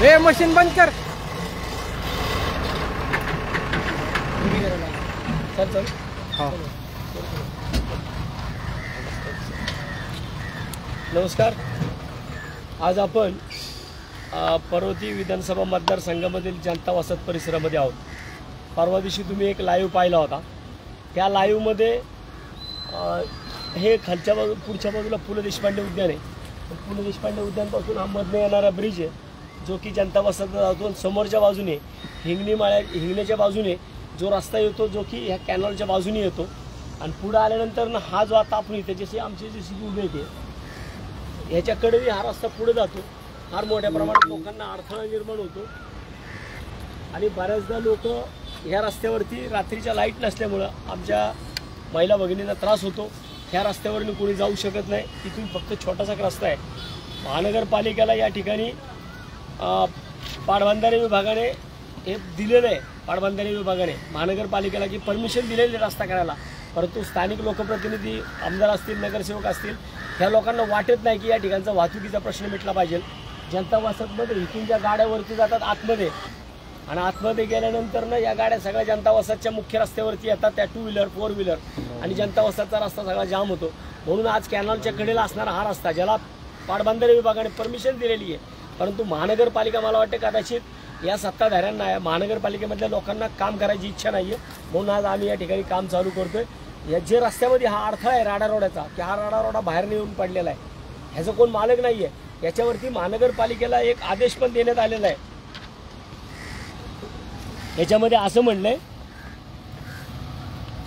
Ray machine बंद कर. चल चल. हाँ. नमस्कार. आज आपण पर्वती विधानसभा मतदारसंघामधील जनता वसत परिसरामध्ये आहोत. परवा दिवशी तुम्ही एक लाईव्ह पाहिला होता. त्या लाईव्हमध्ये हे खालच्या बाजू पुढच्या बाजूला पु ल देशपांडे उद्यान आहे. पु ल देशपांडे उद्यानपासून हा मधने येणारा ब्रिज आहे जो की जनता वसत जातो. समोरच्या बाजूने हिंगण्याच्या बाजूने जो रस्ता येतो जो की ह्या कॅनलच्या बाजूने येतो आणि पुढे आल्यानंतर ना हा जो आता आपण त्याच्याशी आमची JCB उभी येते ह्याच्याकडे हा रस्ता पुढे जातो. फार मोठ्या प्रमाणात लोकांना अडथळा निर्माण होतो आणि बऱ्याचदा लोक ह्या रस्त्यावरती रात्रीच्या लाईट नसल्यामुळं आमच्या महिला भगिनींना त्रास होतो. ह्या रस्त्यावरनं कोणी जाऊ शकत नाही. इथून फक्त छोटासा रस्ता आहे. महानगरपालिकेला या ठिकाणी पाटबंधारे विभागाने हे दिलेलं आहे. पाटबंधारे विभागाने महानगरपालिकेला की परमिशन दिलेली रस्ता करायला, परंतु स्थानिक लोकप्रतिनिधी आमदार असतील नगरसेवक असतील ह्या लोकांना वाटत नाही की या ठिकाणचा वाहतुकीचा प्रश्न मिटला पाहिजे. जनता वसतमध्ये इथून ज्या गाड्यावरती जातात आतमध्ये आणि आतमध्ये गेल्यानंतर ना या गाड्या सगळ्या जनता वसतच्या मुख्य रस्त्यावरती येतात. त्या 2 व्हीलर 4 व्हीलर आणि जनता वसतचा रस्ता सगळा जाम होतो. म्हणून आज कॅनलच्या कडेला असणारा हा रस्ता ज्याला पाटबंधारे विभागाने परमिशन दिलेली आहे, परंतु महानगरपालिका मला वाटते कदाचित या सत्ताधाऱ्यांना महानगरपालिकेमधल्या लोकांना काम करायची इच्छा नाही आहे. म्हणून आज आम्ही या ठिकाणी काम चालू करतोय. या जे रस्त्यामध्ये हा अडथळा आहे राडा रोडाचा की हा राडा रोडा बाहेर येऊन पडलेला आहे, ह्याचा कोण मालक नाही आहे. याच्यावरती महानगरपालिकेला एक आदेश पण देण्यात आलेला आहे. याच्यामध्ये असं म्हणलंय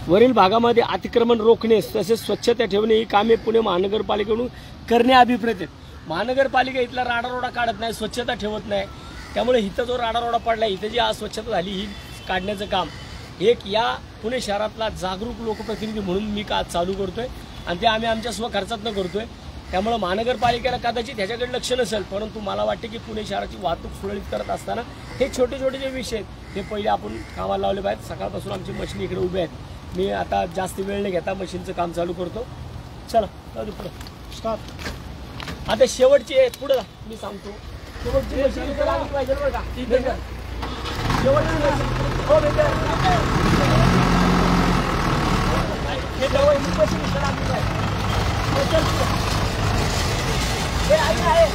वरील भागामध्ये अतिक्रमण रोखणे तसेच स्वच्छता ठेवणे ही कामे पुणे महानगरपालिकेकडून करणे अभिप्रेत आहेत. महानगरपालिका इथला राडारोडा काढत नाही, स्वच्छता ठेवत नाही. त्यामुळे इथं जो राडारोडा पडला इथं जी आज स्वच्छता झाली ही काढण्याचं काम एक या पुणे शहरातला जागरूक लोकप्रतिनिधी म्हणून मी का चालू करतोय आणि ते आम्ही आमच्या स्वखर्चातनं करतोय. त्यामुळे महानगरपालिकेला कदाचित ह्याच्याकडे लक्ष नसेल, परंतु मला वाटते की पुणे शहराची वाहतूक सुरळीत करत असताना हे छोटे छोटे जे विषय आहेत ते पहिले आपण कामाला लावले पाहिजेत. सकाळपासून आमची मशीन इकडे उभ्या आहेत. मी आता जास्त वेळ न घेता मशीनचं काम चालू करतो. चला पुढं स्टॉप. आता शेवटची आहे पुढं मी सांगतो. शेवटची मशीन इकडे आली पाहिजे बरं का. शेवटची मशीन हो हे जवळ मशीन इकडे आली पाहिजे. हे आहे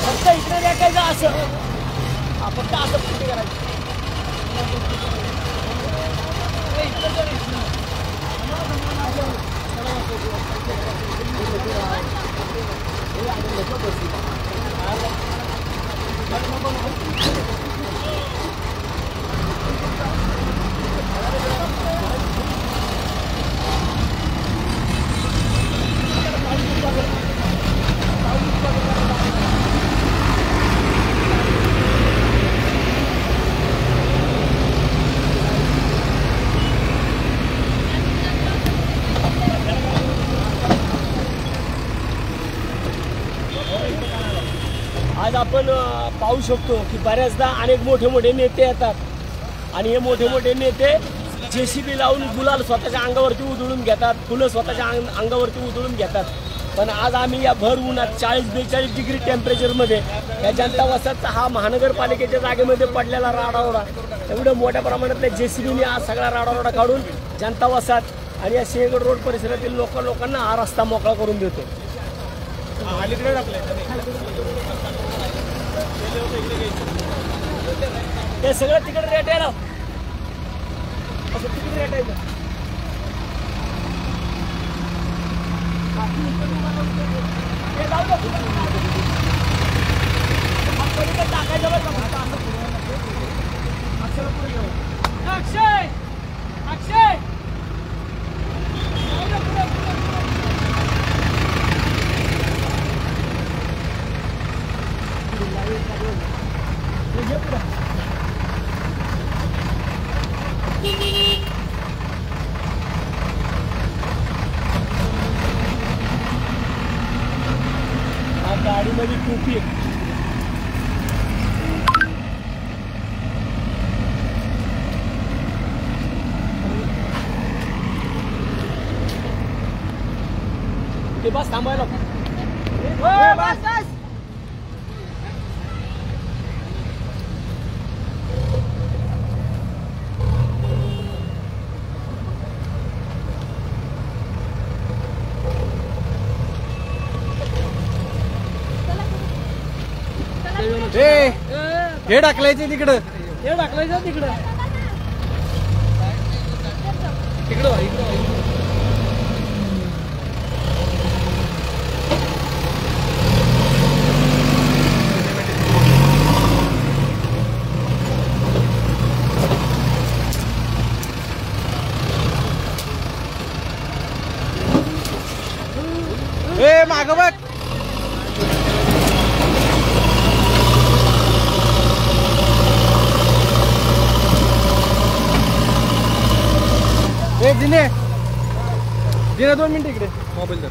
फक्त इकडे रेटायचं असं फक्त असं पुढे करायचं. आज आपण पाहू शकतो की बऱ्याचदा अनेक मोठे मोठे नेते येतात आणि हे मोठे मोठे नेते JCB लावून गुलाल स्वतःच्या अंगावरती उधळून घेतात, फुलं स्वतःच्या अंगावरती उधळून घेतात. पण आज आम्ही या भर उन्हात 40-42 डिग्री टेम्परेचरमध्ये या जनता वसतचा हा महानगरपालिकेच्या जागेमध्ये पडलेला राडारोडा एवढ्या मोठ्या प्रमाणातल्या JCBने आज सगळा राडारोडा काढून जनता वसत आणि या सिंहगड रोड परिसरातील लोकांना हा रस्ता मोकळा करून देतो. ते सगळं तिकडे रेट आहे ना असं तिकडे रेट आहे. अक्षय अक्षय आता दाढीमध्ये टोपी आहे. ते बस थांबायला हे ढकलायचे तिकडं, हे ढकलायचं तिकडं तिकडं इकडं. ए माग बघ. ए दिने 2 मिनिटं इकडे मोबाईल दर.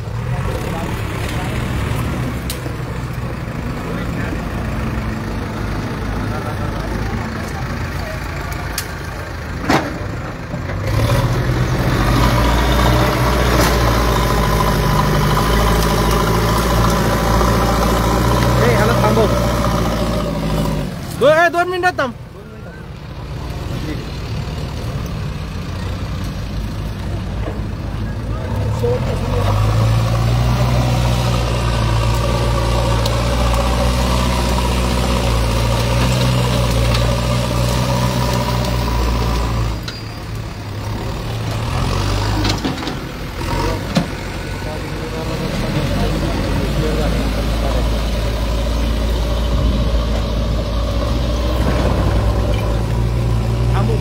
थांबव 2 मिनिटात थांब.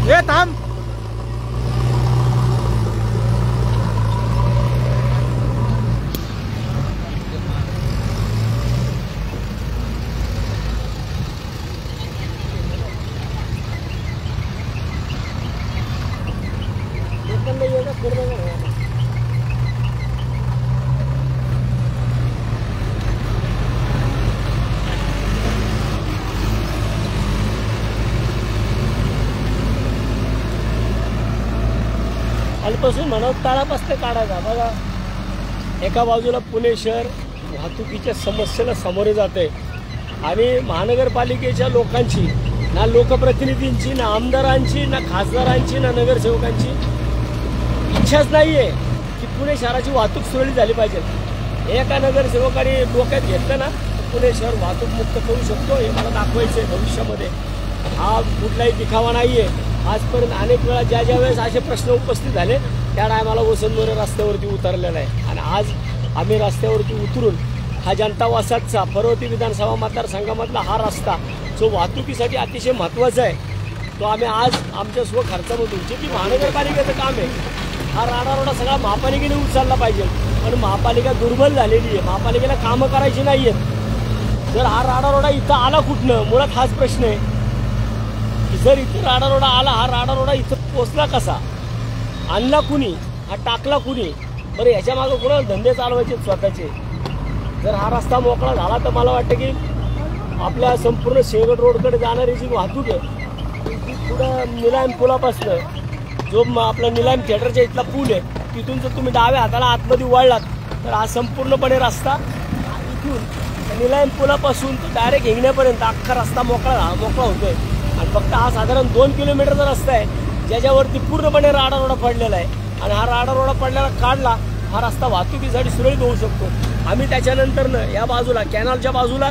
ए थांब. आजपासून म्हणत ताळापासते काढायचा. बघा एका बाजूला पुणे शहर वाहतुकीच्या समस्येला सामोरे जाते आणि महानगरपालिकेच्या लोकांची, ना लोकप्रतिनिधींची, ना आमदारांची, ना खासदारांची, ना नगरसेवकांची इच्छाच नाही आहे की पुणे शहराची वाहतूक सुरळीत झाली पाहिजे. एका नगरसेवकाने डोक्यात घेतलं ना पुणे शहर वाहतूक मुक्त करू शकतो, हे मला दाखवायचं आहे भविष्यामध्ये. हा कुठलाही दिखावा नाही आहे. आजपर्यंत अनेक वेळा ज्या वेळेस असे प्रश्न उपस्थित झाले त्या टायमाला वसंत मोरे रस्त्यावरती उतरलेला आहे आणि आज आम्ही रस्त्यावरती उतरून हा जनता वसाहतचा पर्वती विधानसभा मतदारसंघामधला हा रस्ता जो वाहतुकीसाठी अतिशय महत्त्वाचा आहे तो आम्ही आज आमच्या स्वखर्चामधून, जे की महानगरपालिकेचं काम आहे, हा राडारोडा सगळा महापालिकेने उचलला पाहिजे. पण महापालिका दुर्बल झालेली आहे, महापालिकेला कामं करायची नाही आहेत. जर हा राडारोडा इथं आला कुठनं, मुळात हाच प्रश्न आहे की जर इथं राडारोडा आला, हा राडारोडा इथं पोचला कसा, आणला कुणी, हा टाकला कुणी, बरं याच्या मागं कुणाला धंदे चालवायचे स्वतःचे. जर हा रस्ता मोकळा झाला तर मला वाटतं की आपल्या संपूर्ण शेवगड रोडकडे जाणारी जी वाहतूक आहे ती पुढं निलाम पुलापासनं जो आपला निलाम थिएटरच्या इथला पूल आहे तिथून जर तुम्ही डाव्या हाताला आतमध्ये वळलात तर हा संपूर्णपणे रस्ता इथून निलाम पुलापासून तो डायरेक्ट हिंगण्यापर्यंत अख्खा रस्ता मोकळा होतोय. आणि फक्त हा साधारण 2 किलोमीटरचा रस्ता आहे ज्याच्यावरती पूर्णपणे राडारोडा पडलेला आहे. आणि हा राडारोडा पडलेला काढला हा रस्ता वाहतुकीसाठी सुरळीत होऊ शकतो. आम्ही त्याच्यानंतरनं या बाजूला कॅनलच्या बाजूला